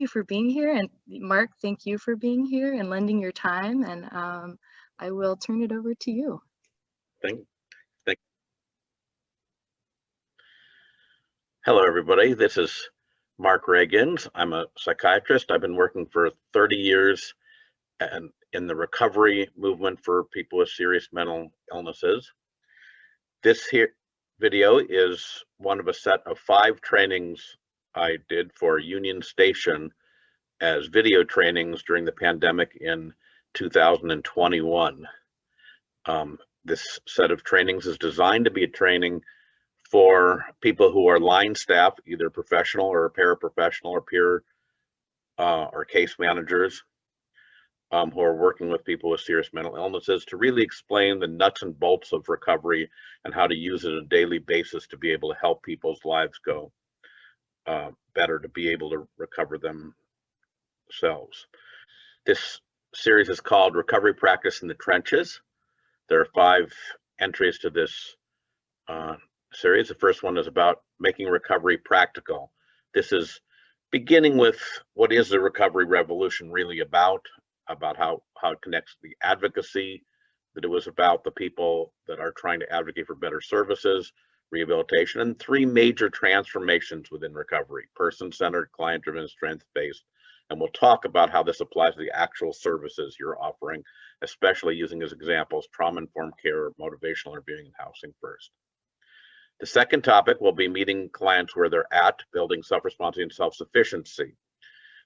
you for being here. And Mark, thank you for being here and lending your time. And I will turn it over to you. Thank. Hello, everybody. This is Mark Ragins. I'm a psychiatrist. I've been working for 30 years and in the recovery movement for people with serious mental illnesses. This here video is one of a set of 5 trainings I did for Union Station as video trainings during the pandemic in 2021. This set of trainings is designed to be a training for people who are line staff, either professional or paraprofessional or peer or case managers who are working with people with serious mental illnesses, to really explain the nuts and bolts of recovery and how to use it on a daily basis to be able to help people's lives go better, to be able to recover themselves. This series is called Recovery Practice in the Trenches. There are 5 entries to this series. The first one is about making recovery practical. This is beginning with what is the recovery revolution really about how it connects the advocacy, that it was about the people that are trying to advocate for better services, rehabilitation, and 3 major transformations within recovery: person-centered, client-driven, strength-based. And we'll talk about how this applies to the actual services you're offering, especially using as examples trauma-informed care, motivational interviewing, and housing first. The second topic will be meeting clients where they're at, building self-responsibility and self-sufficiency.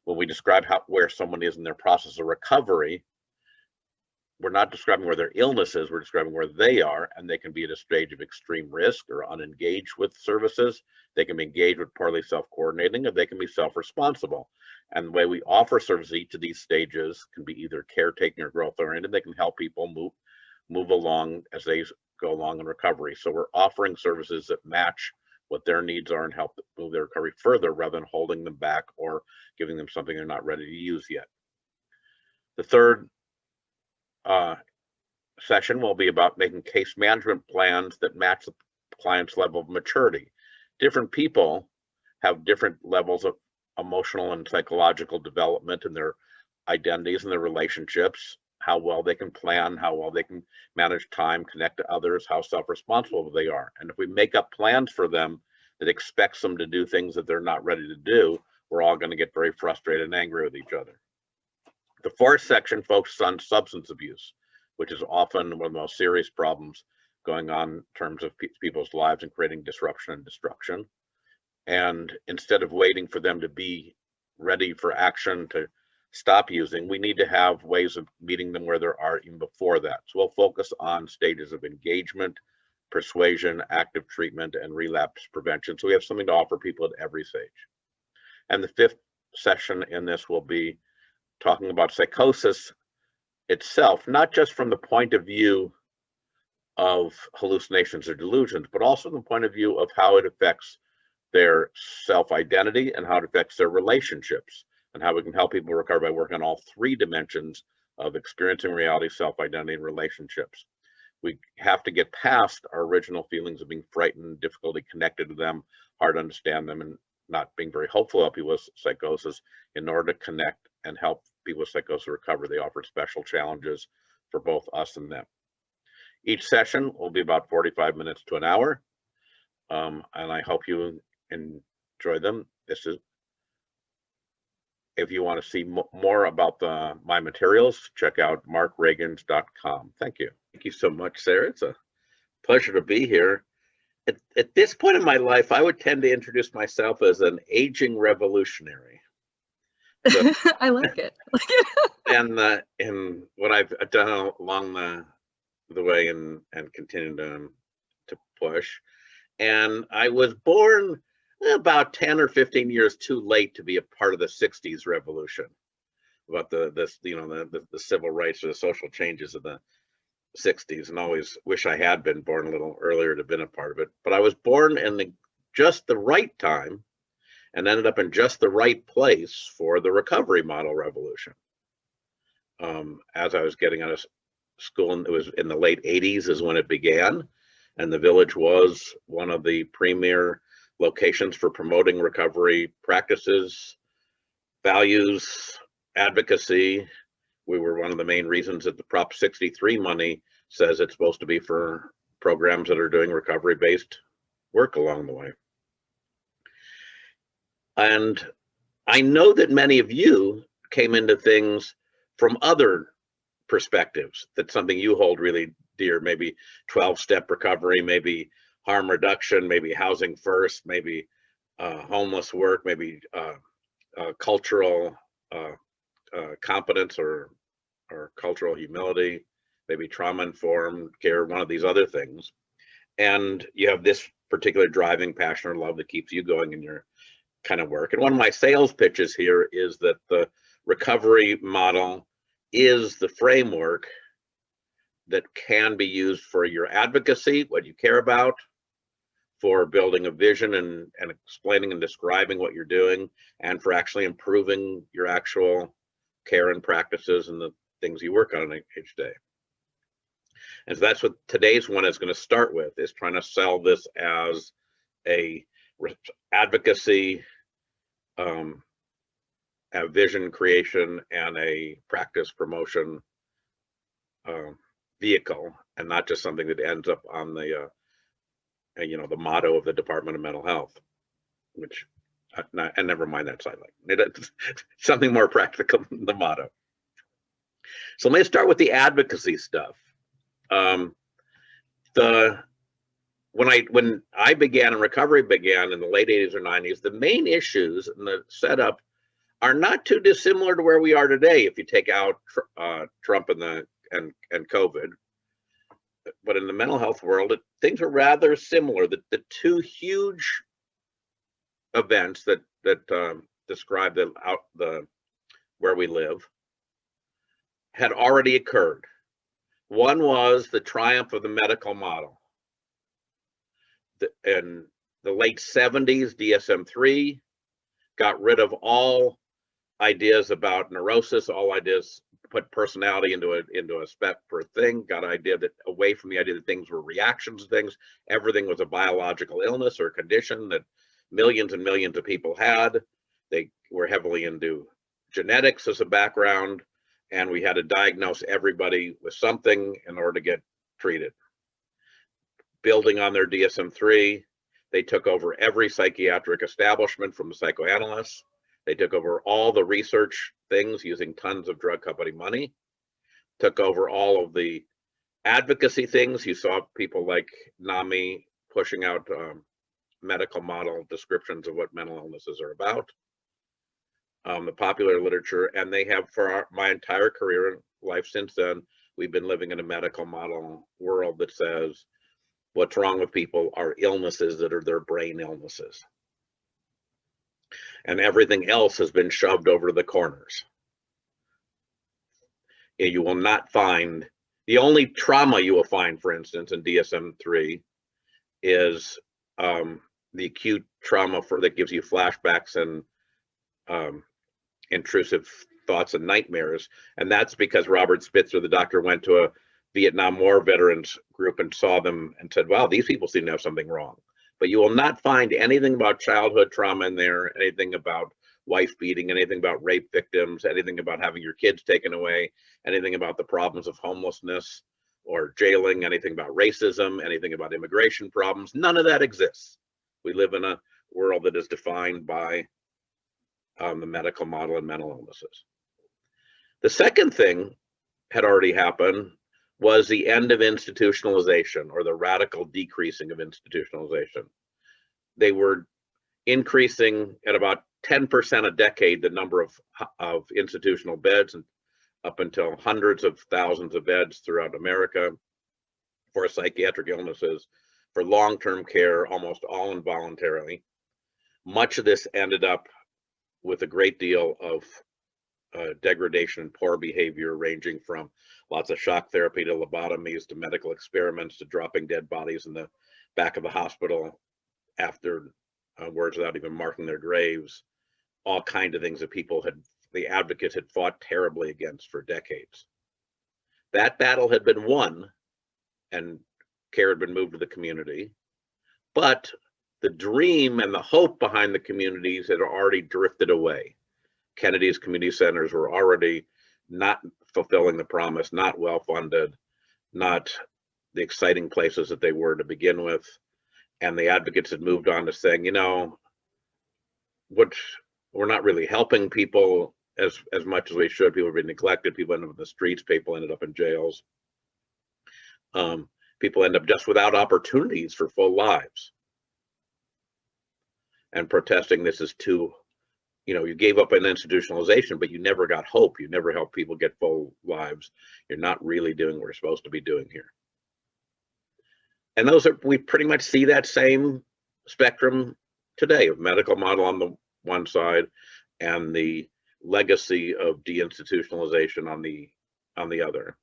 When we describe where someone is in their process of recovery, we're not describing where their illness is, we're describing where they are, and they can be at a stage of extreme risk or unengaged with services. They can be engaged with poorly self-coordinating, or they can be self-responsible. And the way we offer services at each of these stages can be either caretaking or growth-oriented. They can help people move along as they go along in recovery. So we're offering services that match what their needs are and help move their recovery further, rather than holding them back or giving them something they're not ready to use yet. The third session will be about making case management plans that match the client's level of maturity. Different people have different levels of emotional and psychological development in their identities and their relationships, how well they can plan, how well they can manage time, connect to others, how self-responsible they are. And if we make up plans for them that expects them to do things that they're not ready to do, we're all going to get very frustrated and angry with each other. The fourth section focuses on substance abuse, which is often one of the most serious problems going on in terms of people's lives and creating disruption and destruction. And instead of waiting for them to be ready for action to stop using, we need to have ways of meeting them where they are even before that. So we'll focus on stages of engagement, persuasion, active treatment, and relapse prevention. So we have something to offer people at every stage. And the fifth session in this will be talking about psychosis itself, not just from the point of view of hallucinations or delusions, but also the point of view of how it affects their self-identity and how it affects their relationships, and how we can help people recover by working on all 3 dimensions of experiencing reality, self-identity, and relationships. We have to get past our original feelings of being frightened, difficulty connected to them, hard to understand them, and not being very hopeful about people with psychosis in order to connect and help people with psychosis recover. They offer special challenges for both us and them. Each session will be about 45 minutes to an hour, and I hope you enjoy them. If you want to see more about my materials, check out markragins.com. Thank you. Thank you so much, Sarah. It's a pleasure to be here. At this point in my life, I would tend to introduce myself as an aging revolutionary. So, I like it. And what I've done along the way and continue to push. And I was born about 10 or 15 years too late to be a part of the 60s revolution, about the civil rights or the social changes of the 60s, and always wish I had been born a little earlier to have been a part of it. But I was born in just the right time and ended up in just the right place for the recovery model revolution. As I was getting out of school, and it was in the late 80s is when it began, and the Village was one of the premier locations for promoting recovery practices values, advocacy. We were one of the main reasons that the Prop 63 money says it's supposed to be for programs that are doing recovery-based work along the way. And I know that many of you came into things from other perspectives. That's something you hold really dear, maybe 12-step recovery, maybe harm reduction, maybe housing first, maybe homeless work, maybe cultural competence or cultural humility, maybe trauma-informed care, one of these other things. And you have this particular driving passion or love that keeps you going in your kind of work. And one of my sales pitches here is that the recovery model is the framework that can be used for your advocacy, what you care about, for building a vision and explaining and describing what you're doing, and for actually improving your actual care and practices and the things you work on each day. And so that's what today's one is going to start with, is trying to sell this as a advocacy, a vision creation, and a practice promotion vehicle, and not just something that ends up on the the motto of the Department of Mental Health, which and never mind that sideline. It's something more practical than the motto. So let me start with the advocacy stuff. When I began and recovery began in the late 80s or 90s, the main issues and the setup are not too dissimilar to where we are today if you take out Trump and COVID. But in the mental health world, things are rather similar. The two huge events that describe where we live had already occurred. One was the triumph of the medical model. In the late 70s, DSM-3 got rid of all ideas about neurosis, all ideas, put personality into a separate thing, got away from the idea that things were reactions to things. Everything was a biological illness or condition that millions and millions of people had. They were heavily into genetics as a background, and we had to diagnose everybody with something in order to get treated. Building on their DSM-3, they took over every psychiatric establishment from the psychoanalysts. They took over all the research things using tons of drug company money, took over all of the advocacy things. You saw people like NAMI pushing out medical model descriptions of what mental illnesses are about, the popular literature, and they have for my entire career and life since then, we've been living in a medical model world that says what's wrong with people are illnesses that are their brain illnesses. And everything else has been shoved over to the corners. You will not find, the only trauma you will find, for instance, in DSM-3 is the acute trauma that gives you flashbacks and intrusive thoughts and nightmares. And that's because Robert Spitzer, the doctor, went to a Vietnam War veterans group and saw them and said, wow, these people seem to have something wrong. But you will not find anything about childhood trauma in there, anything about wife beating, anything about rape victims, anything about having your kids taken away, anything about the problems of homelessness or jailing, anything about racism, anything about immigration problems. None of that exists. We live in a world that is defined by the medical model and mental illnesses. The second thing had already happened was the end of institutionalization, or the radical decreasing of institutionalization. They were increasing at about 10% a decade the number of institutional beds, and up until hundreds of thousands of beds throughout America for psychiatric illnesses, for long-term care, almost all involuntarily. Much of this ended up with a great deal of degradation and poor behavior, ranging from lots of shock therapy to lobotomies to medical experiments to dropping dead bodies in the back of the hospital after words without even marking their graves. All kinds of things that the advocates had fought terribly against for decades. That battle had been won and care had been moved to the community, but the dream and the hope behind the communities had already drifted away. Kennedy's community centers were already not fulfilling the promise, not well funded, not the exciting places that they were to begin with. And the advocates had moved on to saying, you know, what, we're not really helping people as much as we should. People have been neglected. People end up in the streets. People ended up in jails. People end up just without opportunities for full lives. And protesting this is too, you know, you gave up an institutionalization, but you never got hope. You never helped people get full lives. You're not really doing what we're supposed to be doing here. And those are, we pretty much see that same spectrum today of medical model on the one side and the legacy of deinstitutionalization on the other.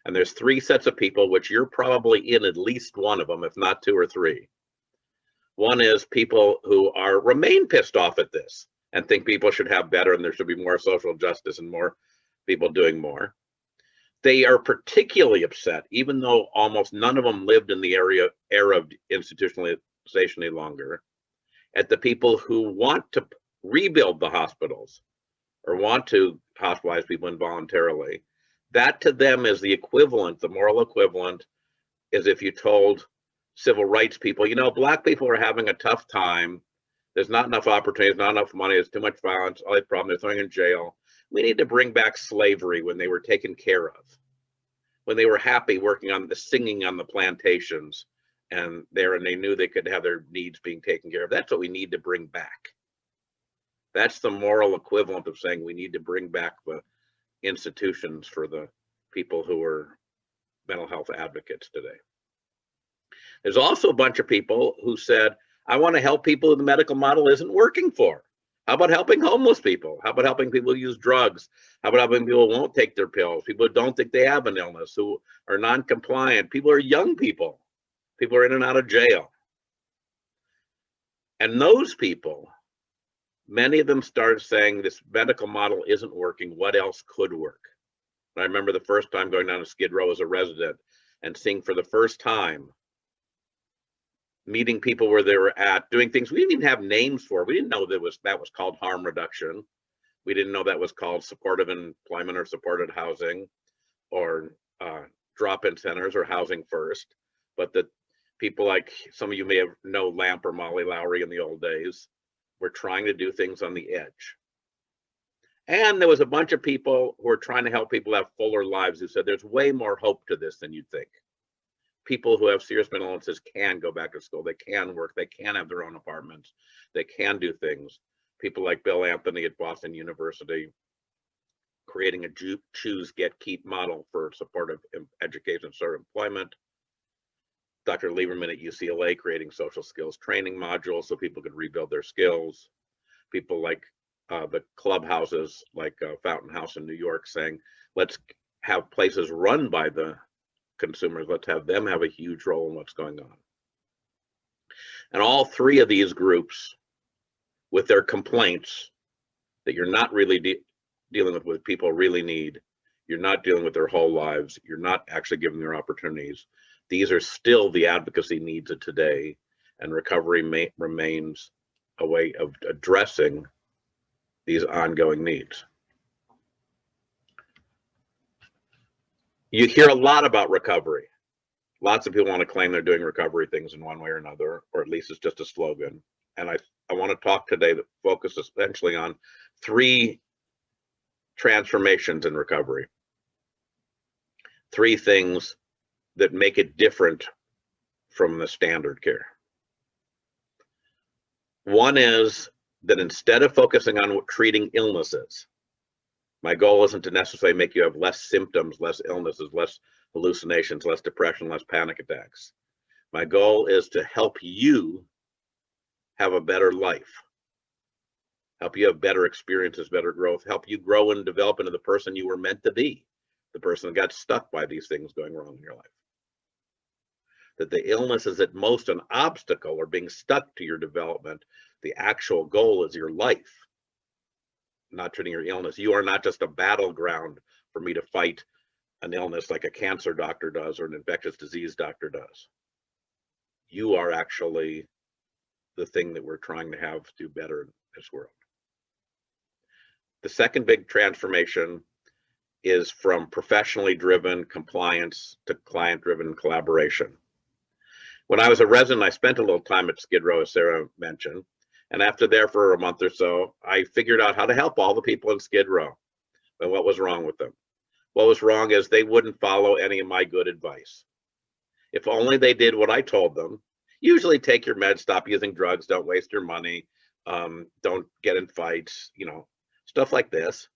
And there's three sets of people, which you're probably in at least one of them, if not two or three. One is people who remain pissed off at this and think people should have better and there should be more social justice and more people doing more. They are particularly upset, even though almost none of them lived in the era of institutionalization any longer, at the people who want to rebuild the hospitals or want to hospitalize people involuntarily. That to them is the equivalent, the moral equivalent, is if you told civil rights people, you know, Black people are having a tough time. There's not enough opportunities, not enough money, there's too much violence, all the problem, they're throwing in jail. We need to bring back slavery when they were taken care of, when they were happy working on the singing on the plantations and they knew they could have their needs being taken care of. That's what we need to bring back. That's the moral equivalent of saying we need to bring back the institutions for the people who are mental health advocates today. There's also a bunch of people who said, I want to help people who the medical model isn't working for. How about helping homeless people? How about helping people who use drugs? How about helping people who won't take their pills? People who don't think they have an illness, who are non-compliant. People who are young people. People who are in and out of jail. And those people, many of them started saying this medical model isn't working. What else could work? And I remember the first time going down to Skid Row as a resident and seeing for the first time, meeting people where they were at, doing things we didn't even have names for. We didn't know that was called harm reduction. We didn't know that was called supportive employment or supported housing or drop-in centers or housing first. But that people like some of you may have known Lamp or Molly Lowry in the old days were trying to do things on the edge. And there was a bunch of people who were trying to help people have fuller lives who said there's way more hope to this than you'd think. People who have serious mental illnesses can go back to school, they can work, they can have their own apartments, they can do things. People like Bill Anthony at Boston University creating a choose, get, keep model for supportive education, sort of employment. Dr. Lieberman at UCLA creating social skills training modules so people could rebuild their skills. People like the clubhouses like Fountain House in New York saying, let's have places run by the consumers, let's have them have a huge role in what's going on. And all three of these groups, with their complaints that you're not really dealing with what people really need, you're not dealing with their whole lives, you're not actually giving their opportunities. These are still the advocacy needs of today, and recovery remains a way of addressing these ongoing needs. You hear a lot about recovery. Lots of people want to claim they're doing recovery things in one way or another, or at least it's just a slogan. And I want to talk today that focus essentially on three transformations in recovery. Three things that make it different from the standard care. One is that instead of focusing on treating illnesses, my goal isn't to necessarily make you have less symptoms, less illnesses, less hallucinations, less depression, less panic attacks. My goal is to help you have a better life, help you have better experiences, better growth, help you grow and develop into the person you were meant to be, the person that got stuck by these things going wrong in your life. That the illness is at most an obstacle or being stuck to your development. The actual goal is your life, not treating your illness. You are not just a battleground for me to fight an illness like a cancer doctor does or an infectious disease doctor does. You are actually the thing that we're trying to have do better in this world. The second big transformation is from professionally driven compliance to client driven collaboration. When I was a resident, I spent a little time at Skid Row, as Sarah mentioned. And after there for a month or so, I figured out how to help all the people in Skid Row and what was wrong with them. What was wrong is they wouldn't follow any of my good advice. If only they did what I told them, usually take your meds, stop using drugs, don't waste your money, don't get in fights, stuff like this.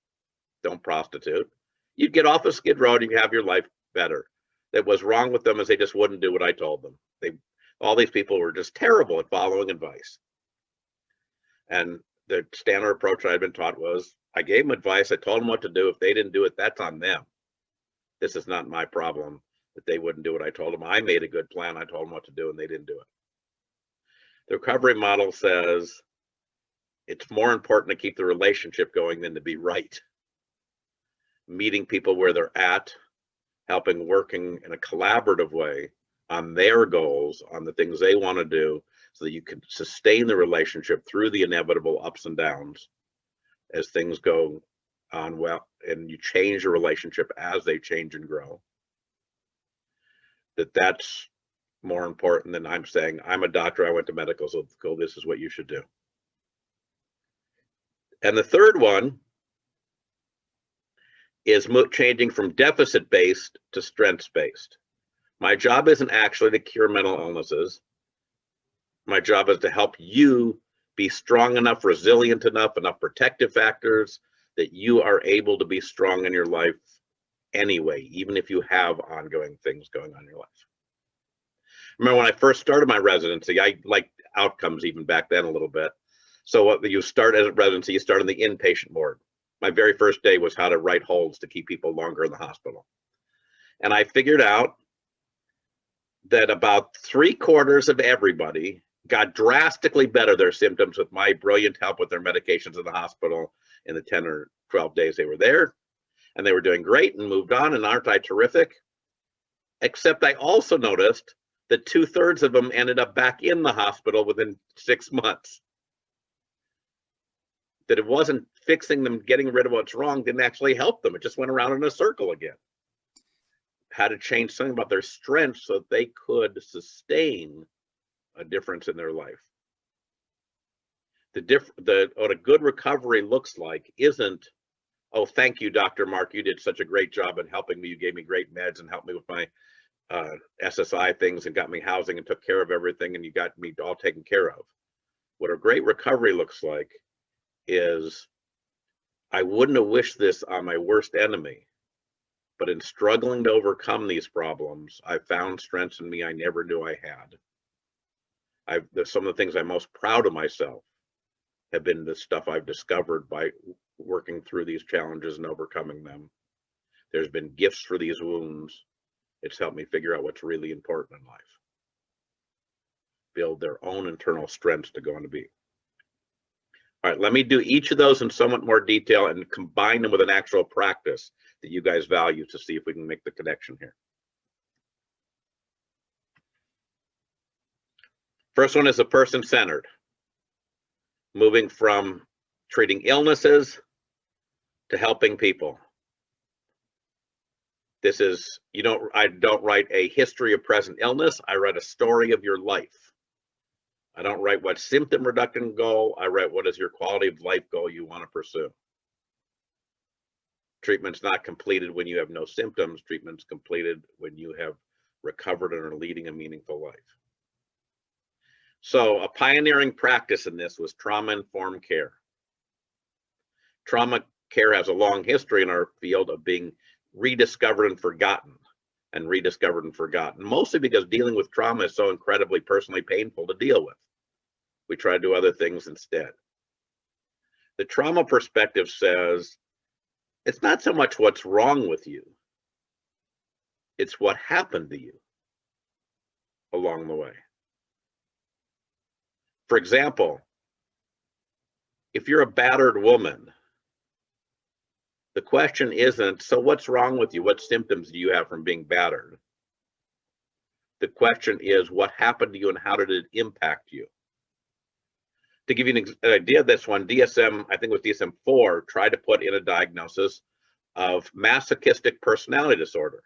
Don't prostitute. You'd get off of Skid Row and you have your life better. That was wrong with them is they just wouldn't do what I told them. All these people were just terrible at following advice. And the standard approach I'd been taught was I gave them advice. I told them what to do. If they didn't do it, that's on them. This is not my problem that they wouldn't do what I told them. I made a good plan. I told them what to do and they didn't do it. The recovery model says it's more important to keep the relationship going than to be right. Meeting people where they're at, helping, working in a collaborative way on their goals, on the things they want to do, so that you can sustain the relationship through the inevitable ups and downs as things go on well, and you change your relationship as they change and grow. That's more important than I'm saying, I'm a doctor, I went to medical school, this is what you should do. And the third one is changing from deficit-based to strengths-based. My job isn't actually to cure mental illnesses. My job is to help you be strong enough, resilient enough protective factors that you are able to be strong in your life anyway, even if you have ongoing things going on in your life. Remember when I first started my residency, I liked outcomes even back then a little bit. So what you start as a residency, you start in the inpatient ward. My very first day was how to write holds to keep people longer in the hospital. And I figured out that about 3/4 of everybody got drastically better their symptoms with my brilliant help with their medications in the hospital in the 10 or 12 days they were there. And they were doing great and moved on, and aren't I terrific? Except I also noticed that 2/3 of them ended up back in the hospital within 6 months. That it wasn't fixing them, getting rid of what's wrong, didn't actually help them. It just went around in a circle again. Had to change something about their strengths so that they could sustain a difference in their life. What a good recovery looks like isn't, oh, thank you, Dr. Mark, you did such a great job in helping me. You gave me great meds and helped me with my SSI things and got me housing and took care of everything and you got me all taken care of. What a great recovery looks like is, I wouldn't have wished this on my worst enemy, but in struggling to overcome these problems, I found strengths in me I never knew I had. Some of the things I'm most proud of myself have been the stuff I've discovered by working through these challenges and overcoming them. There's been gifts for these wounds. It's helped me figure out what's really important in life. Build their own internal strengths to go on to be. All right, let me do each of those in somewhat more detail and combine them with an actual practice that you guys value to see if we can make the connection here. First one is the person-centered. Moving from treating illnesses to helping people. This is, I don't write a history of present illness, I write a story of your life. I don't write what symptom reduction goal, I write what is your quality of life goal you want to pursue. Treatment's not completed when you have no symptoms, treatment's completed when you have recovered and are leading a meaningful life. So a pioneering practice in this was trauma-informed care. Trauma care has a long history in our field of being rediscovered and forgotten, mostly because dealing with trauma is so incredibly personally painful to deal with. We try to do other things instead. The trauma perspective says, it's not so much what's wrong with you, it's what happened to you along the way. For example, if you're a battered woman, the question isn't, so what's wrong with you? What symptoms do you have from being battered? The question is, what happened to you and how did it impact you? To give you an idea of this one, DSM, I think it was DSM-4, tried to put in a diagnosis of masochistic personality disorder.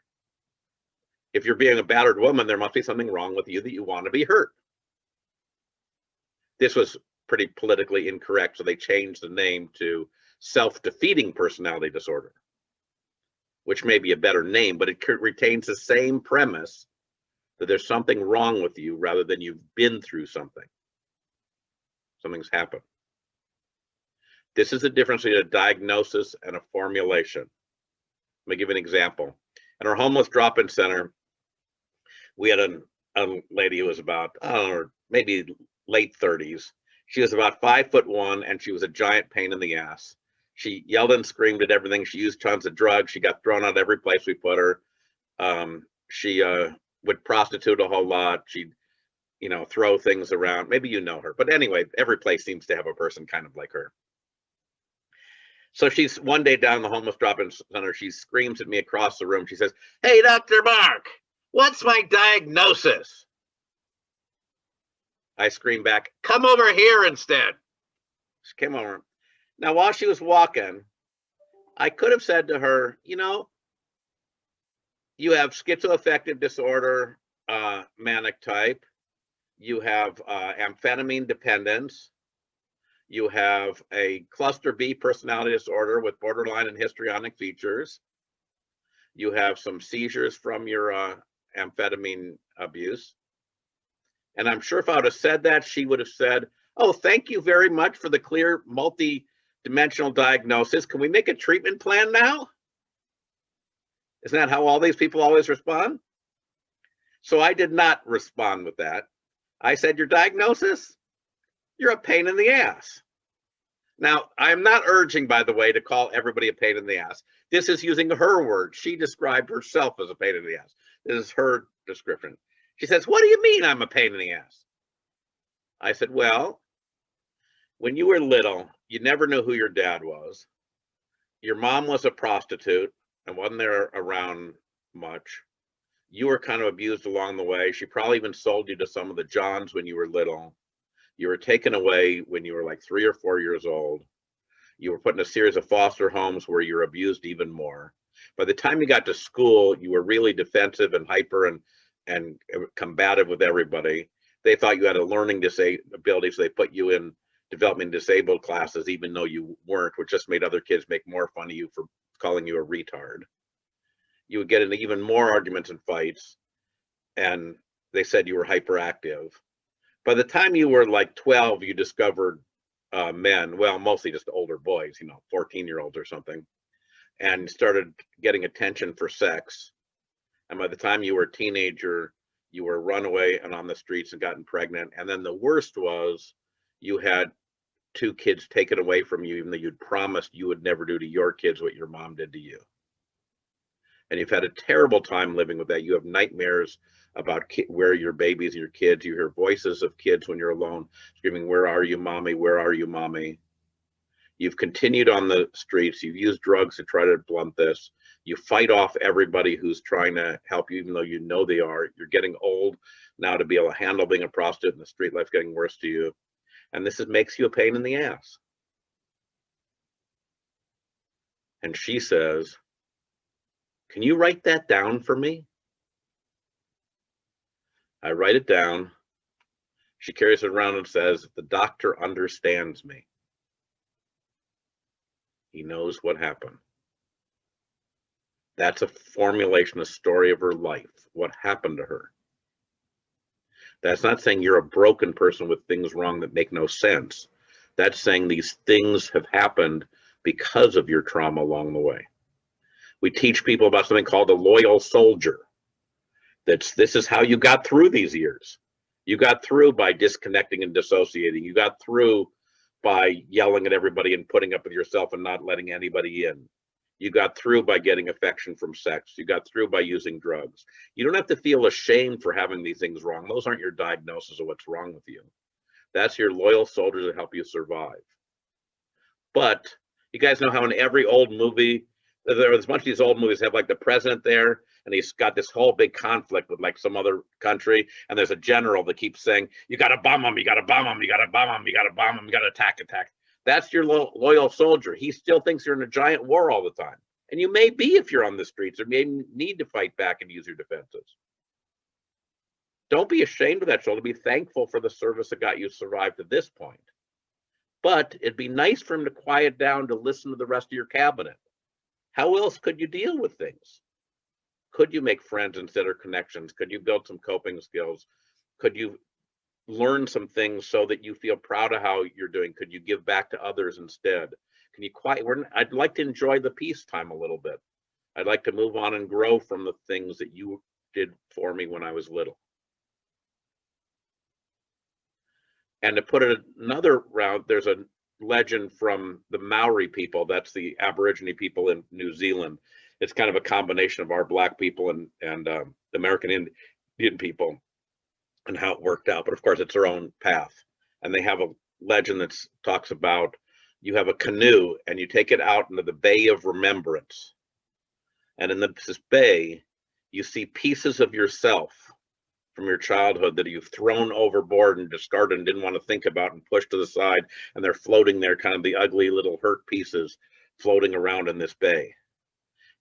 If you're being a battered woman, there must be something wrong with you that you want to be hurt. This was pretty politically incorrect, so they changed the name to self-defeating personality disorder, which may be a better name, but it retains the same premise that there's something wrong with you rather than you've been through something. Something's happened. This is the difference between a diagnosis and a formulation. Let me give you an example. In our homeless drop-in center, we had a lady who was about, I don't know, maybe late 30s. She was about 5'1", and she was a giant pain in the ass. She yelled and screamed at everything. She used tons of drugs. She got thrown out every place we put her. She would prostitute a whole lot. She'd, throw things around. Maybe you know her. But anyway, every place seems to have a person kind of like her. So she's one day down in the homeless drop-in center. She screams at me across the room. She says, "Hey, Dr. Mark, what's my diagnosis?" I screamed back, "Come over here instead." She came over. Now, while she was walking, I could have said to her, you have schizoaffective disorder, manic type. You have amphetamine dependence. You have a cluster B personality disorder with borderline and histrionic features. You have some seizures from your amphetamine abuse. And I'm sure if I would have said that, she would have said, "Oh, thank you very much for the clear multi-dimensional diagnosis. Can we make a treatment plan now?" Isn't that how all these people always respond? So I did not respond with that. I said, "Your diagnosis? You're a pain in the ass." Now, I'm not urging, by the way, to call everybody a pain in the ass. This is using her words. She described herself as a pain in the ass. This is her description. She says, "What do you mean I'm a pain in the ass?" I said, "Well, when you were little, you never knew who your dad was. Your mom was a prostitute and wasn't there around much. You were kind of abused along the way. She probably even sold you to some of the Johns when you were little. You were taken away when you were like 3 or 4 years old. You were put in a series of foster homes where you're abused even more. By the time you got to school, you were really defensive and hyper and combative with everybody. They thought you had a learning disability, so they put you in development disabled classes, even though you weren't, which just made other kids make more fun of you for calling you a retard. You would get into even more arguments and fights, and they said you were hyperactive. By the time you were like 12, you discovered men, well, mostly just older boys, 14-year-olds or something, and started getting attention for sex. And by the time you were a teenager, you were runaway and on the streets and gotten pregnant. And then the worst was you had 2 kids taken away from you, even though you'd promised you would never do to your kids what your mom did to you. And you've had a terrible time living with that. You have nightmares about where your babies and your kids. You hear voices of kids when you're alone screaming, "Where are you, mommy? Where are you, mommy?" You've continued on the streets. You've used drugs to try to blunt this. You fight off everybody who's trying to help you, even though you know they are. You're getting old now to be able to handle being a prostitute, and the street life's getting worse to you. And this makes you a pain in the ass. And she says, "Can you write that down for me?" I write it down. She carries it around and says, "The doctor understands me. He knows what happened." That's a formulation, a story of her life, what happened to her. That's not saying you're a broken person with things wrong that make no sense. That's saying these things have happened because of your trauma along the way. We teach people about something called a loyal soldier. This is how you got through these years. You got through by disconnecting and dissociating. You got through by yelling at everybody and putting up with yourself and not letting anybody in. You got through by getting affection from sex. You got through by using drugs. You don't have to feel ashamed for having these things wrong. Those aren't your diagnosis of what's wrong with you. That's your loyal soldiers that help you survive. But you guys know how in every old movie, there's a bunch of these old movies have like the president there, and he's got this whole big conflict with like some other country, and there's a general that keeps saying, you got to bomb him, you got to bomb him, you got to bomb him, you got to bomb him, you got to attack. That's your loyal soldier. He still thinks you're in a giant war all the time. And you may be if you're on the streets, or may need to fight back and use your defenses. Don't be ashamed of that shoulder. Be thankful for the service that got you survived to this point. But it'd be nice for him to quiet down to listen to the rest of your cabinet. How else could you deal with things? Could you make friends instead of connections? Could you build some coping skills? Could you learn some things so that you feel proud of how you're doing? Could you give back to others instead? Can you I'd like to enjoy the peacetime a little bit. I'd like to move on and grow from the things that you did for me when I was little. And to put it another round, there's a legend from the Maori people. That's the Aborigine people in New Zealand. It's kind of a combination of our Black people and American Indian people and how it worked out. But of course, it's their own path. And they have a legend that talks about you have a canoe and you take it out into the Bay of Remembrance. And in this bay, you see pieces of yourself from your childhood that you've thrown overboard and discarded and didn't want to think about and pushed to the side. And they're floating there, kind of the ugly little hurt pieces floating around in this bay.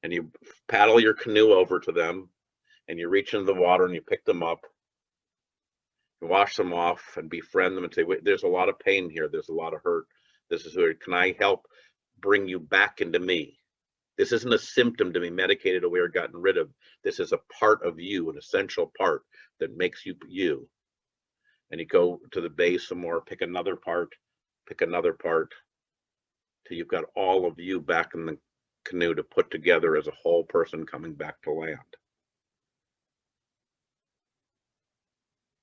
And you paddle your canoe over to them and you reach into the water and you pick them up. You wash them off and befriend them and say, wait, there's a lot of pain here. There's a lot of hurt. This is where, can I help bring you back into me? This isn't a symptom to be medicated away or gotten rid of. This is a part of you, an essential part that makes you you. And you go to the base some more, pick another part, till you've got all of you back in the canoe to put together as a whole person coming back to land.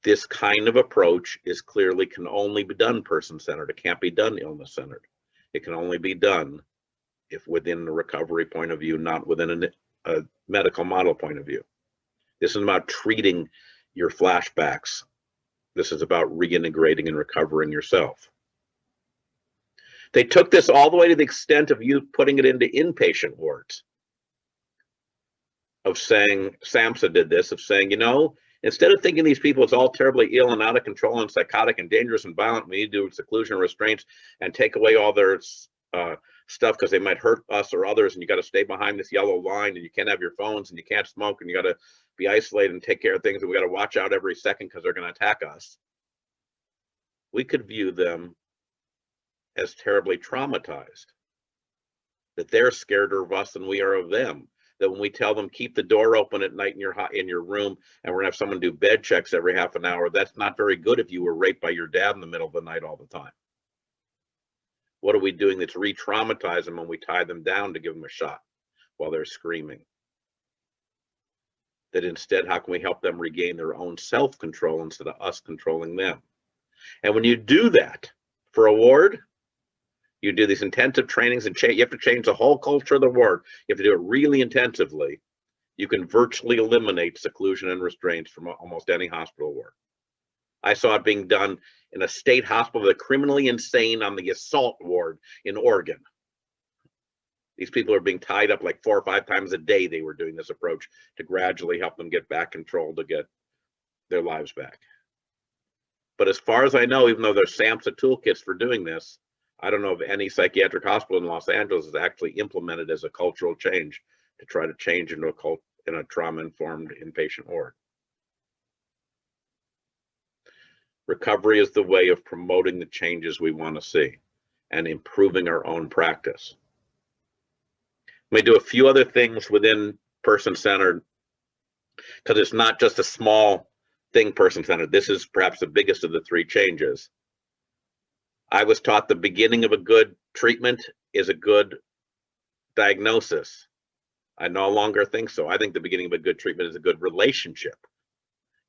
This kind of approach is clearly can only be done person-centered. It can't be done illness-centered. It can only be done if within the recovery point of view, not within a medical model point of view. This is about treating your flashbacks. This is about reintegrating and recovering yourself. They took this all the way to the extent of you putting it into inpatient wards. Of saying, SAMHSA did this, of saying, you know, instead of thinking these people is all terribly ill and out of control and psychotic and dangerous and violent, we need to do seclusion and restraints and take away all their stuff because they might hurt us or others, and you got to stay behind this yellow line, and you can't have your phones, and you can't smoke, and you got to be isolated and take care of things, and we got to watch out every second because they're going to attack us. We could view them as terribly traumatized, that they're scareder of us than we are of them. That when we tell them keep the door open at night in your room and we're gonna have someone do bed checks every half an hour, that's not very good if you were raped by your dad in the middle of the night all the time. What are we doing that's re-traumatizing them when we tie them down to give them a shot while they're screaming? That instead, how can we help them regain their own self-control instead of us controlling them? And when you do that for a ward, you do these intensive trainings and you have to change the whole culture of the ward. You have to do it really intensively. You can virtually eliminate seclusion and restraints from almost any hospital ward. I saw it being done in a state hospital, the criminally insane on the assault ward in Oregon. These people are being tied up like 4 or 5 times a day. They were doing this approach to gradually help them get back control, to get their lives back. But as far as I know, even though there's SAMHSA toolkits for doing this, I don't know of any psychiatric hospital in Los Angeles has actually implemented as a cultural change to try to change into a trauma-informed inpatient ward. Recovery is the way of promoting the changes we want to see and improving our own practice. Let me do a few other things within person-centered, because it's not just a small thing, person-centered. This is perhaps the biggest of the 3 changes. I was taught the beginning of a good treatment is a good diagnosis. I no longer think so. I think the beginning of a good treatment is a good relationship.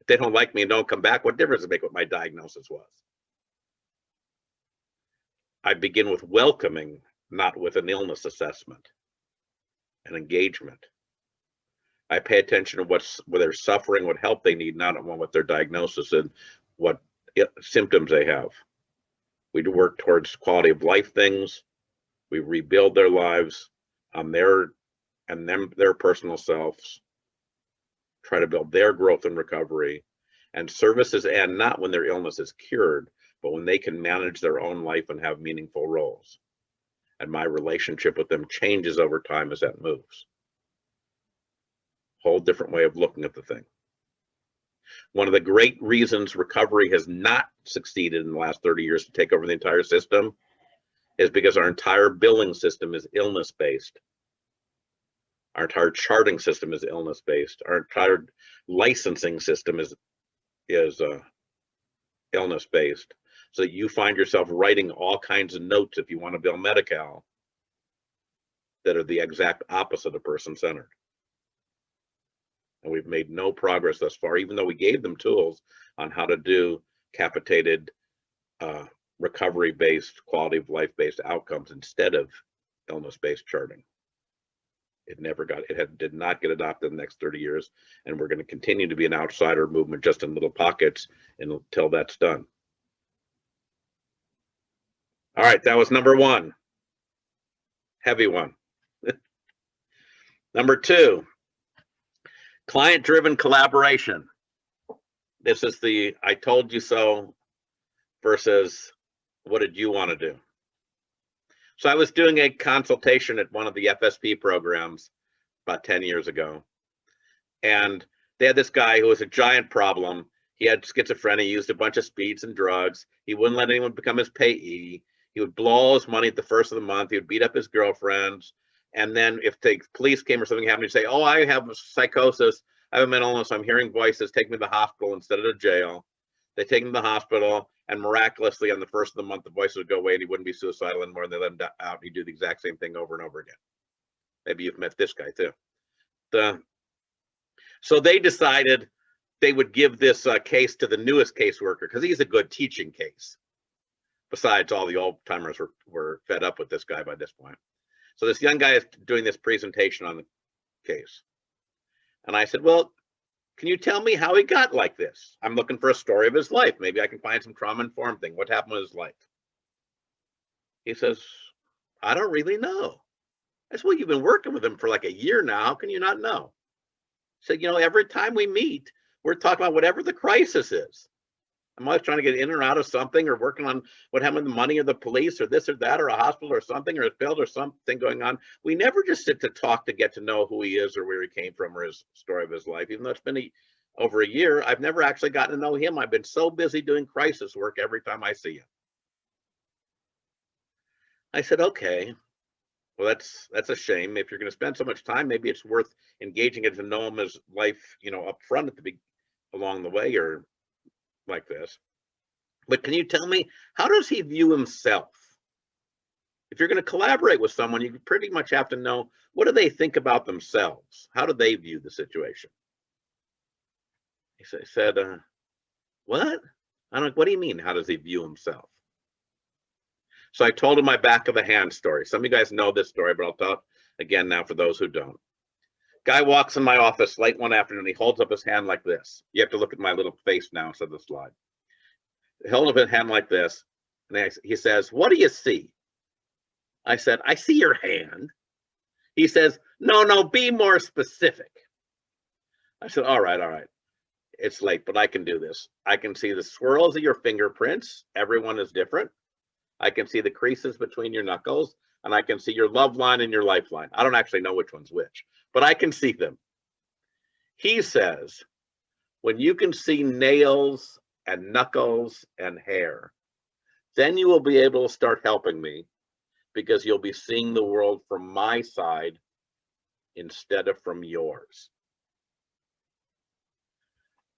If they don't like me and don't come back, what difference does it make what my diagnosis was? I begin with welcoming, not with an illness assessment and engagement. I pay attention to what they're suffering, what help they need, not on what their diagnosis and what symptoms they have. We do work towards quality of life things. We rebuild their lives on their personal selves. try to build their growth and recovery, and services end not when their illness is cured, but when they can manage their own life and have meaningful roles. And my relationship with them changes over time as that moves. Whole different way of looking at the thing. One of the great reasons recovery has not succeeded in the last 30 years to take over the entire system is because our entire billing system is illness-based. Our entire charting system is illness-based. Our entire licensing system is illness-based. So that you find yourself writing all kinds of notes if you want to bill Medi-Cal that are the exact opposite of person-centered. And we've made no progress thus far, even though we gave them tools on how to do capitated recovery-based, quality of life-based outcomes instead of illness-based charting. It did not get adopted in the next 30 years, and we're going to continue to be an outsider movement just in little pockets until that's done. All right, that was number one. Heavy one. Number two, client-driven collaboration. This is the I told you so versus what did you want to do? So I was doing a consultation at one of the FSP programs about 10 years ago. And they had this guy who was a giant problem. He had schizophrenia, he used a bunch of speeds and drugs. He wouldn't let anyone become his payee. He would blow all his money at the first of the month. He would beat up his girlfriends. And then if the police came or something happened, he'd say, oh, I have psychosis. I have a mental illness. I'm hearing voices. Take me to the hospital instead of the jail. They take him to the hospital, and miraculously on the first of the month, the voices would go away and he wouldn't be suicidal anymore. And they let him out. He'd do the exact same thing over and over again. Maybe you've met this guy too. So they decided they would give this case to the newest caseworker because he's a good teaching case. Besides, all the old timers were fed up with this guy by this point. So this young guy is doing this presentation on the case. And I said, well, can you tell me how he got like this? I'm looking for a story of his life. Maybe I can find some trauma-informed thing. What happened with his life? He says, I don't really know. I said, well, you've been working with him for like a year now. How can you not know? He said, you know, every time we meet, we're talking about whatever the crisis is. I'm always trying to get in or out of something or working on what happened to the money of the police or this or that or a hospital or something or his bill or something going on. We never just sit to talk to get to know who he is or where he came from or his story of his life. Even though it's been over a year, I've never actually gotten to know him. I've been so busy doing crisis work every time I see him. I said, okay, well, that's a shame. If you're going to spend so much time, maybe it's worth engaging it to know him as life, you know, up front at the along the way or like this. But can you tell me, how does he view himself? If you're going to collaborate with someone, you pretty much have to know, what do they think about themselves? How do they view the situation? He said, what? I'm like, what do you mean? How does he view himself? So I told him my back of the hand story. Some of you guys know this story, but I'll tell it again now for those who don't. Guy walks in my office late one afternoon. He holds up his hand like this. You have to look at my little face now instead of the slide. He holds up his hand like this, and he says, what do you see? I said, I see your hand. He says, no, be more specific. I said, all right. It's late, but I can do this. I can see the swirls of your fingerprints. Everyone is different. I can see the creases between your knuckles, and I can see your love line and your lifeline. I don't actually know which one's which, but I can see them. He says, when you can see nails and knuckles and hair, then you will be able to start helping me because you'll be seeing the world from my side instead of from yours.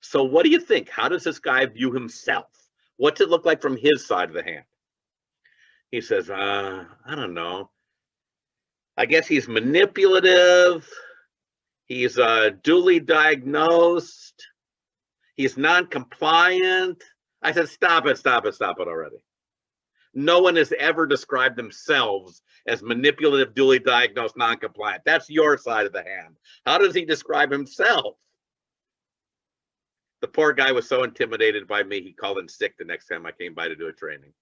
So what do you think? How does this guy view himself? What's it look like from his side of the hand? He says, I don't know. I guess he's manipulative. He's duly diagnosed. He's non-compliant. I said, stop it already. No one has ever described themselves as manipulative, duly diagnosed, non-compliant. That's your side of the hand. How does he describe himself? The poor guy was so intimidated by me, he called in sick the next time I came by to do a training.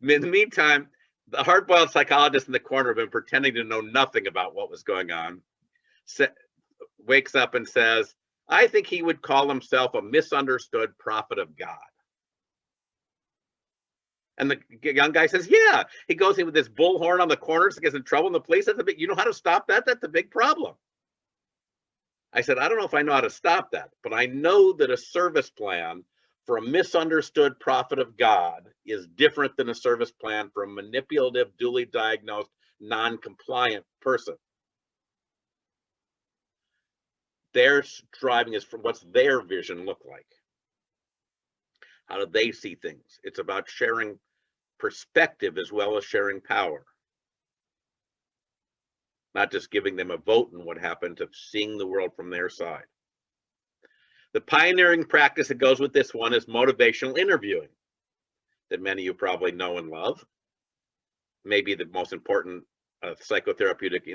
In the meantime, the hard-boiled psychologist in the corner had been pretending to know nothing about what was going on. Wakes up and says, I think he would call himself a misunderstood prophet of God. And the young guy says, yeah. He goes in with this bullhorn on the corners, gets in trouble in the police. That's a big, you know how to stop that? That's a big problem. I said, I don't know if I know how to stop that, but I know that a service plan for a misunderstood prophet of God is different than a service plan for a manipulative, duly diagnosed, non-compliant person. Their striving is for what's their vision look like. How do they see things? It's about sharing perspective as well as sharing power. Not just giving them a vote in what happens, of seeing the world from their side. The pioneering practice that goes with this one is motivational interviewing, that many of you probably know and love. Maybe the most important psychotherapeutic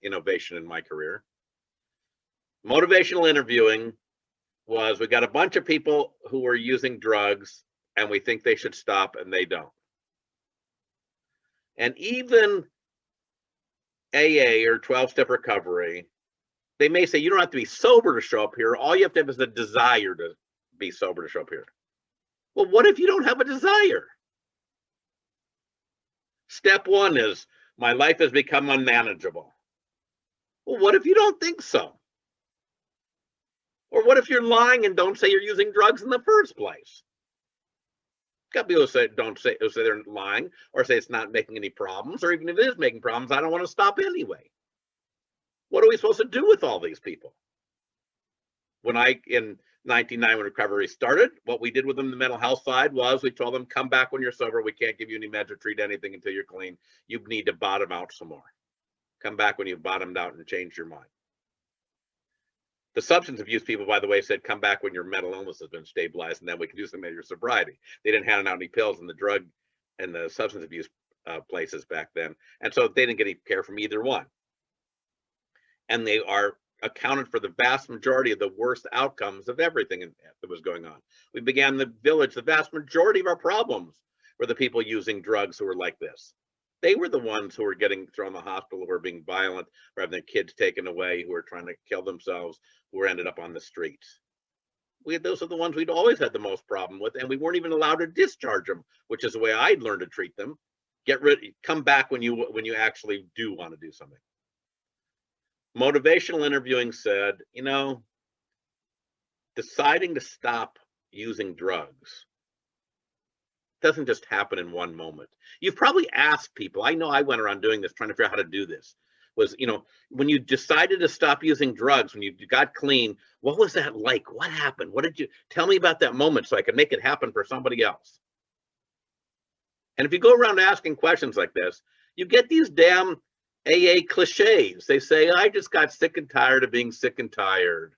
innovation in my career. Motivational interviewing was, we got a bunch of people who are using drugs and we think they should stop and they don't. And even AA or 12-step recovery, they may say you don't have to be sober to show up here. All you have to have is a desire to be sober to show up here. Well, what if you don't have a desire? Step one is, my life has become unmanageable. Well, what if you don't think so? Or what if you're lying and don't say you're using drugs in the first place? Got people who say who say they're lying, or say it's not making any problems, or even if it is making problems, I don't want to stop anyway. What are we supposed to do with all these people? In 1999, when recovery started, what we did with them, the mental health side, was we told them, come back when you're sober. We can't give you any meds or treat anything until you're clean. You need to bottom out some more. Come back when you've bottomed out and changed your mind. The substance abuse people, by the way, said, come back when your mental illness has been stabilized, and then we can do something to your sobriety. They didn't hand out any pills in the drug and the substance abuse places back then. And so they didn't get any care from either one. And they are accounted for the vast majority of the worst outcomes of everything that was going on. We began the village. The vast majority of our problems were the people using drugs who were like this. They were the ones who were getting thrown in the hospital, who were being violent, who were having their kids taken away, who were trying to kill themselves, who were ended up on the streets. Those are the ones we'd always had the most problem with, and we weren't even allowed to discharge them, which is the way I'd learned to treat them. Come back when you actually do want to do something. Motivational interviewing said, deciding to stop using drugs doesn't just happen in one moment. You've probably asked people, I know I went around doing this, trying to figure out how to do this, was, when you decided to stop using drugs, when you got clean, what was that like? What happened? Tell me about that moment so I can make it happen for somebody else. And if you go around asking questions like this, you get these damn AA cliches. They say, I just got sick and tired of being sick and tired.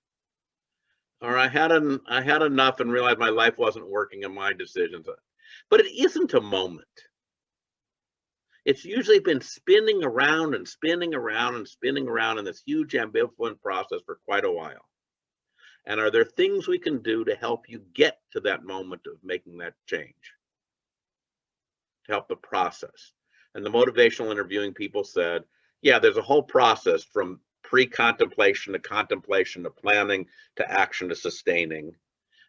Or I had enough and realized my life wasn't working and my decisions. But it isn't a moment. It's usually been spinning around and spinning around and spinning around in this huge ambivalent process for quite a while. And are there things we can do to help you get to that moment of making that change? To help the process. And the motivational interviewing people said, yeah, there's a whole process from pre-contemplation to contemplation to planning to action to sustaining.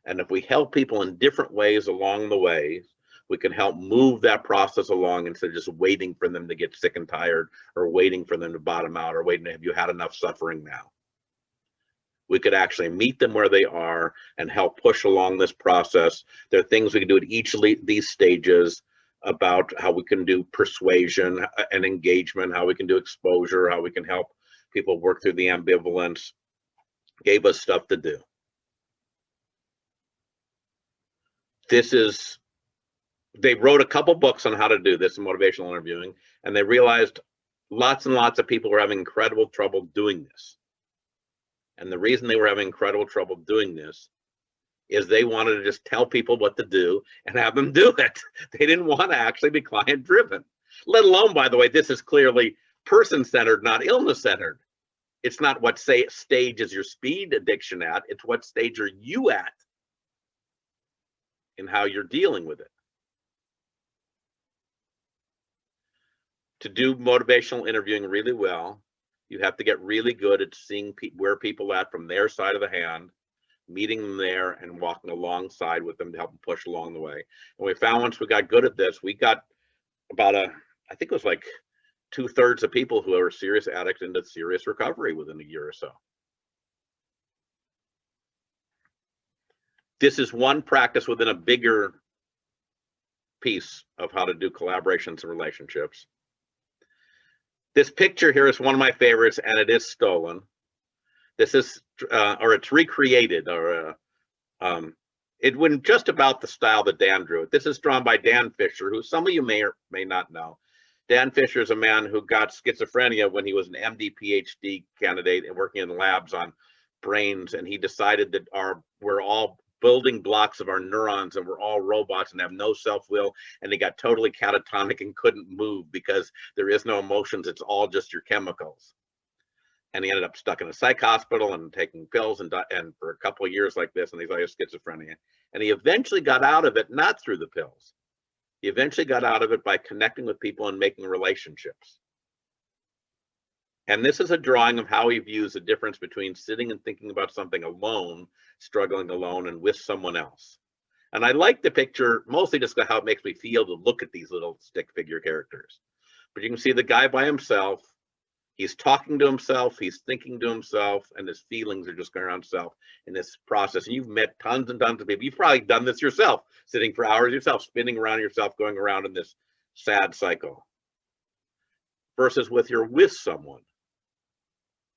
And if we help people in different ways along the way, we can help move that process along instead of just waiting for them to get sick and tired, or waiting for them to bottom out, or waiting, have you had enough suffering now? We could actually meet them where they are and help push along this process. There are things we can do at each of these stages about how we can do persuasion and engagement, how we can do exposure, how we can help people work through the ambivalence. Gave us stuff to do. They wrote a couple books on how to do this in motivational interviewing, and they realized lots and lots of people were having incredible trouble doing this. And the reason they were having incredible trouble doing this is they wanted to just tell people what to do and have them do it. They didn't want to actually be client driven, let alone, by the way, this is clearly person-centered, not illness-centered. It's not what stage is your speed addiction at, it's what stage are you at in how you're dealing with it. To do motivational interviewing really well, You have to get really good at seeing where people are at from their side of the hand, meeting them there and walking alongside with them to help them push along the way. And we found once we got good at this, we got about I think it was like 2/3 of people who are serious addicts into serious recovery within a year or so. This is one practice within a bigger piece of how to do collaborations and relationships. This picture here is one of my favorites, and it is stolen. This is, or it's recreated, or it went just about the style that Dan drew it. This is drawn by Dan Fisher, who some of you may or may not know. Dan Fisher is a man who got schizophrenia when he was an MD PhD candidate and working in labs on brains, and he decided that we're all building blocks of our neurons and we're all robots and have no self-will, and he got totally catatonic and couldn't move because there is no emotions, it's all just your chemicals. And he ended up stuck in a psych hospital and taking pills and for a couple of years like this, and he's like schizophrenia. And he eventually got out of it, not through the pills. He eventually got out of it by connecting with people and making relationships. And this is a drawing of how he views the difference between sitting and thinking about something alone, struggling alone, and with someone else. And I like the picture mostly just how it makes me feel to look at these little stick figure characters. But you can see the guy by himself. He's talking to himself, he's thinking to himself, and his feelings are just going around himself in this process. And you've met tons and tons of people. You've probably done this yourself, sitting for hours yourself, spinning around yourself, going around in this sad cycle. Versus with someone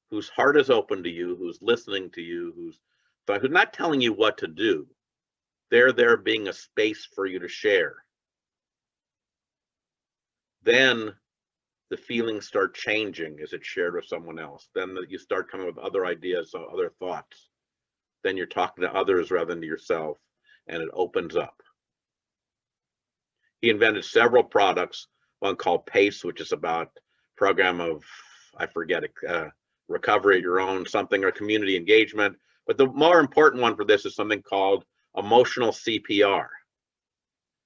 whose heart is open to you, who's listening to you, who's not telling you what to do. They're there being a space for you to share. Then the feelings start changing as it's shared with someone else. Then you start coming with other ideas, so other thoughts. Then you're talking to others rather than to yourself, and it opens up. He invented several products, one called PACE, which is about program of, I forget it, recovery at your own something, or community engagement. But the more important one for this is something called emotional CPR.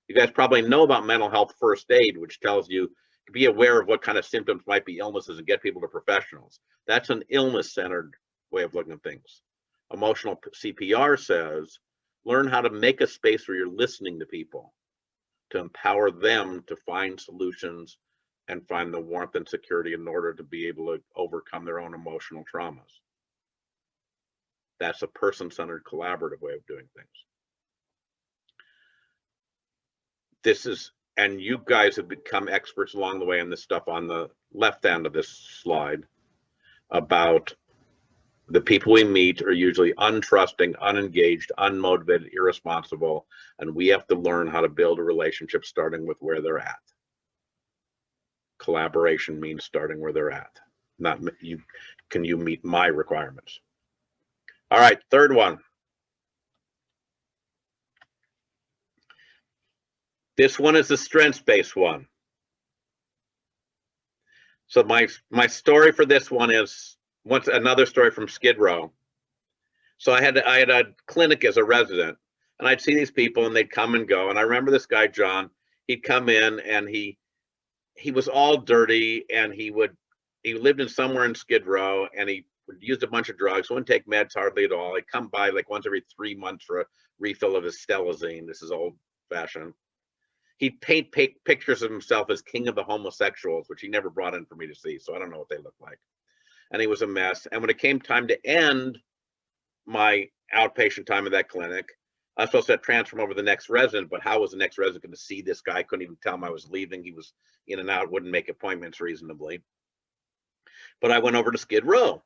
You guys probably know about mental health first aid, which tells you to be aware of what kind of symptoms might be illnesses and get people to professionals. That's an illness-centered way of looking at things. Emotional CPR says, learn how to make a space where you're listening to people, to empower them to find solutions and find the warmth and security in order to be able to overcome their own emotional traumas. That's a person-centered collaborative way of doing things. This is, and you guys have become experts along the way in this stuff on the left end of this slide about the people we meet are usually untrusting, unengaged, unmotivated, irresponsible, and we have to learn how to build a relationship starting with where they're at. Collaboration means starting where they're at. Not you, can you meet my requirements? All right, third one. This one is the strengths-based one. So my story for this one is another story from Skid Row. So I had a clinic as a resident, and I'd see these people and they'd come and go. And I remember this guy, John, he'd come in and he was all dirty, and he lived in somewhere in Skid Row, and he used a bunch of drugs, wouldn't take meds hardly at all. He'd come by like once every 3 months for a refill of his Stelazine. This is old fashioned. He'd paint pictures of himself as king of the homosexuals, which he never brought in for me to see, so I don't know what they look like. And he was a mess. And when it came time to end my outpatient time at that clinic, I was supposed to transfer him over to the next resident, but how was the next resident going to see this guy? I couldn't even tell him I was leaving. He was in and out, wouldn't make appointments reasonably. But I went over to Skid Row,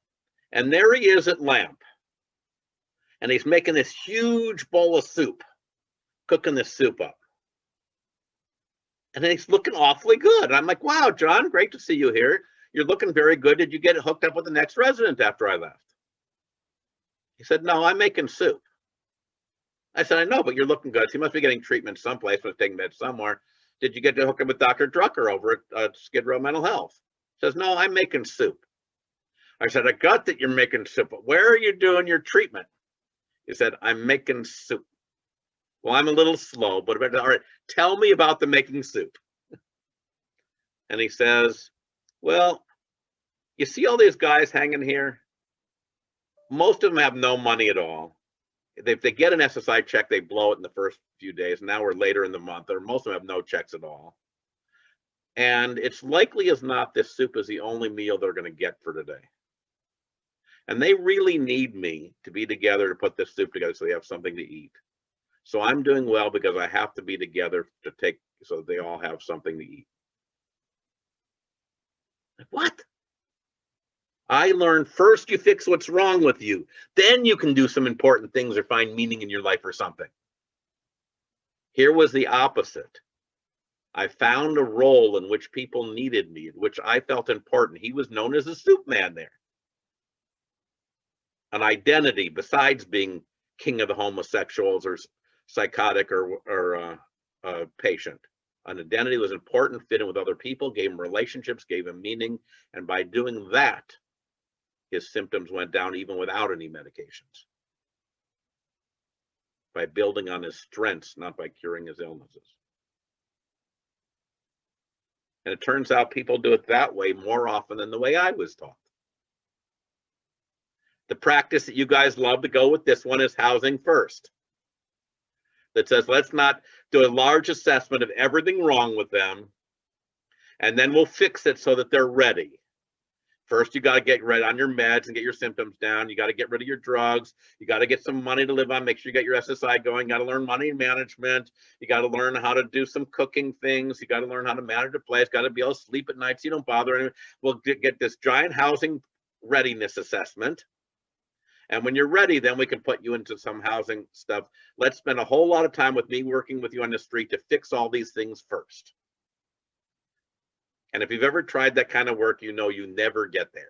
and there he is at Lamp. And he's making this huge bowl of soup, cooking this soup up. And he's looking awfully good. And I'm like, wow, John, great to see you here. You're looking very good. Did you get hooked up with the next resident after I left? He said, no, I'm making soup. I said, I know, but you're looking good. So you must be getting treatment someplace, must taking meds somewhere. Did you get to hook up with Dr. Drucker over at Skid Row Mental Health? He says, no, I'm making soup. I said, I got that you're making soup, but where are you doing your treatment? He said, I'm making soup. Well, I'm a little slow, but all right, tell me about the making soup. And he says, well, You see all these guys hanging here? Most of them have no money at all. If they get an SSI check, they blow it in the first few days. Now we're later in the month, or most of them have no checks at all. And it's likely as not this soup is the only meal they're going to get for today. And they really need me to be together to put this soup together so they have something to eat. So I'm doing well because I have to be together to take so they all have something to eat. What? I learned first you fix what's wrong with you. Then you can do some important things or find meaning in your life or something. Here was the opposite. I found a role in which people needed me, in which I felt important. He was known as a soup man there. An identity besides being king of the homosexuals or psychotic or patient. An identity was important, fit in with other people, gave him relationships, gave him meaning. And by doing that, his symptoms went down even without any medications. By building on his strengths, not by curing his illnesses. And it turns out people do it that way more often than the way I was taught. The practice that you guys love to go with this one is housing first. That says, let's not do a large assessment of everything wrong with them, and then we'll fix it so that they're ready. First, you got to get rid on your meds and get your symptoms down. You got to get rid of your drugs. You got to get some money to live on. Make sure you got your SSI going. You got to learn money management. You got to learn how to do some cooking things. You got to learn how to manage a place. Got to be able to sleep at night so you don't bother anyone. We'll get this giant housing readiness assessment. And when you're ready, then we can put you into some housing stuff. Let's spend a whole lot of time with me working with you on the street to fix all these things first. And if you've ever tried that kind of work, you know you never get there.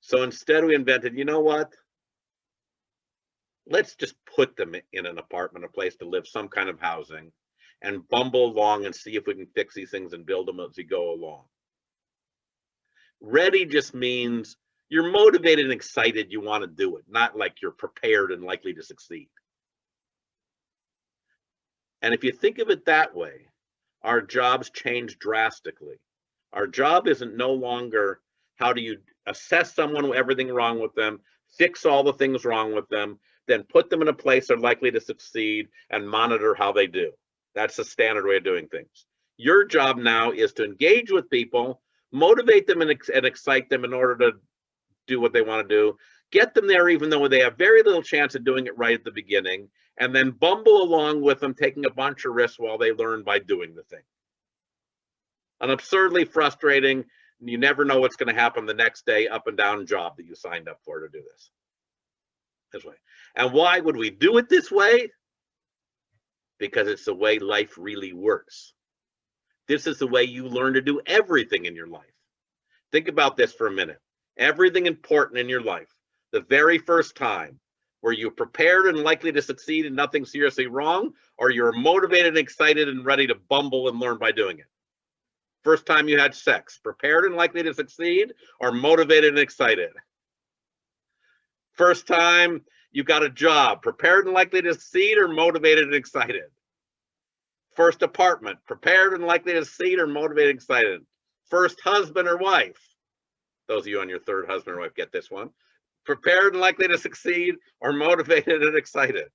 So instead we invented, you know what? Let's just put them in an apartment, a place to live, some kind of housing, and bumble along and see if we can fix these things and build them as we go along. Ready just means you're motivated and excited, you want to do it, not like you're prepared and likely to succeed. And if you think of it that way, our jobs change drastically. Our job isn't no longer how do you assess someone with everything wrong with them, fix all the things wrong with them, then put them in a place they're likely to succeed and monitor how they do. That's the standard way of doing things. Your job now is to engage with people, motivate them and excite them in order to do what they want to do, get them there even though they have very little chance of doing it right at the beginning, and then bumble along with them, taking a bunch of risks while they learn by doing the thing. An absurdly frustrating, you never know what's going to happen the next day, up and down job that you signed up for to do this way. And why would we do it this way? Because it's the way life really works. This is the way you learn to do everything in your life. Think about this for a minute. Everything important in your life, the very first time, were you prepared and likely to succeed and nothing seriously wrong, or you're motivated and excited and ready to bumble and learn by doing it? First time you had sex, prepared and likely to succeed, or motivated and excited? First time you got a job, prepared and likely to succeed, or motivated and excited? First apartment, prepared and likely to succeed, or motivated and excited? First husband or wife? Those of you on your third husband or wife get this one. Prepared and likely to succeed, or motivated and excited?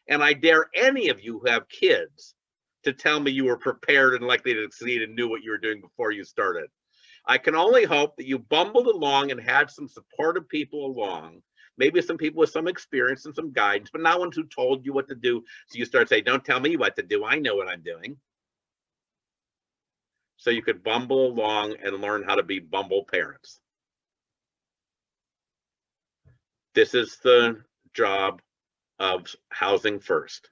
And I dare any of you who have kids to tell me you were prepared and likely to succeed and knew what you were doing before you started. I can only hope that you bumbled along and had some supportive people along, maybe some people with some experience and some guidance, but not ones who told you what to do. So you start saying, don't tell me what to do, I know what I'm doing. So you could bumble along and learn how to be bumble parents. This is the job of housing first.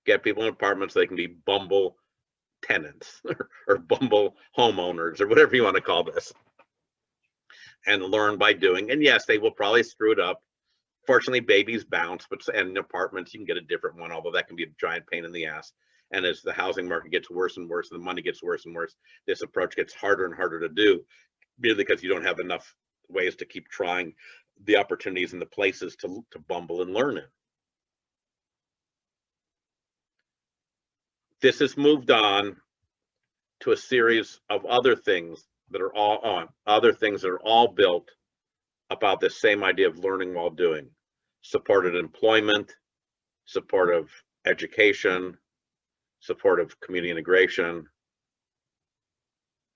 Get people in apartments so they can be bumble tenants or bumble homeowners or whatever you want to call this, and learn by doing. And yes, they will probably screw it up. Fortunately, babies bounce, but in apartments you can get a different one, although that can be a giant pain in the ass. And as the housing market gets worse and worse and the money gets worse and worse, this approach gets harder and harder to do, merely because you don't have enough ways to keep trying the opportunities and the places to bumble and learn in. This has moved on to a series of other things that are all on other things that are all built about this same idea of learning while doing. Supported employment, supportive education, supportive community integration,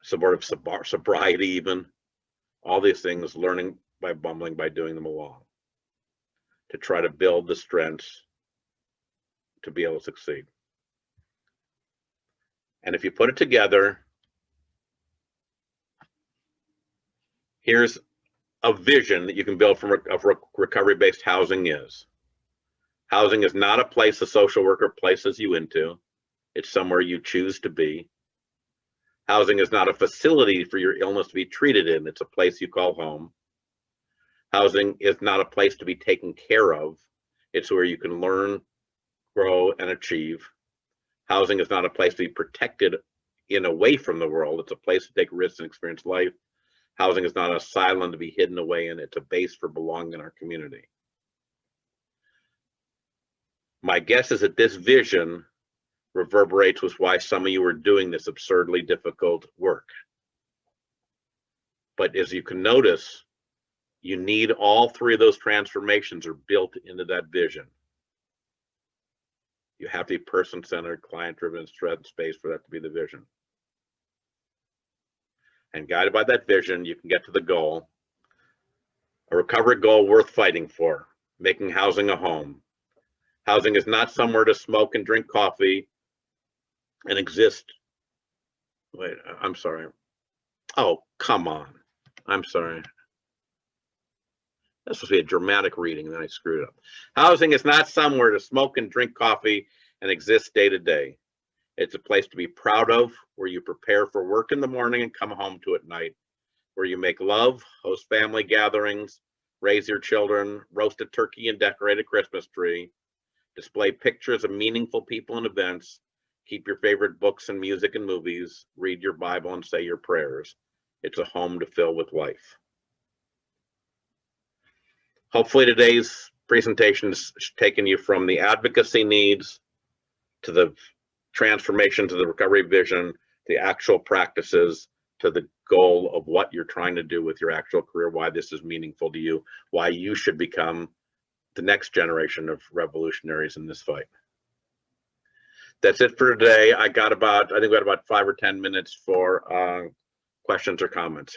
supportive sobriety, even. All these things, learning by bumbling, by doing them along, to try to build the strengths to be able to succeed. And if you put it together, here's a vision that you can build from of recovery-based housing is. Housing is not a place a social worker places you into. It's somewhere you choose to be. Housing is not a facility for your illness to be treated in. It's a place you call home. Housing is not a place to be taken care of. It's where you can learn, grow, and achieve. Housing is not a place to be protected in away from the world. It's a place to take risks and experience life. Housing is not an asylum to be hidden away in. It's a base for belonging in our community. My guess is that this vision reverberates with why some of you are doing this absurdly difficult work. But as you can notice, you need all three of those transformations are built into that vision. You have to be person-centered, client-driven, and strength space for that to be the vision. And guided by that vision, you can get to the goal. A recovery goal worth fighting for, making housing a home. Housing is not somewhere to smoke and drink coffee and exist. Wait, I'm sorry. Oh, come on. I'm sorry. That's supposed to be a dramatic reading, and then I screwed it up. Housing is not somewhere to smoke and drink coffee and exist day to day. It's a place to be proud of, where you prepare for work in the morning and come home to at night, where you make love, host family gatherings, raise your children, roast a turkey and decorate a Christmas tree, display pictures of meaningful people and events, keep your favorite books and music and movies, read your Bible and say your prayers. It's a home to fill with life. Hopefully today's presentation has taken you from the advocacy needs to the transformation to the recovery vision, the actual practices, to the goal of what you're trying to do with your actual career, why this is meaningful to you, why you should become the next generation of revolutionaries in this fight. That's it for today. I think we got about 5 or 10 minutes for questions or comments.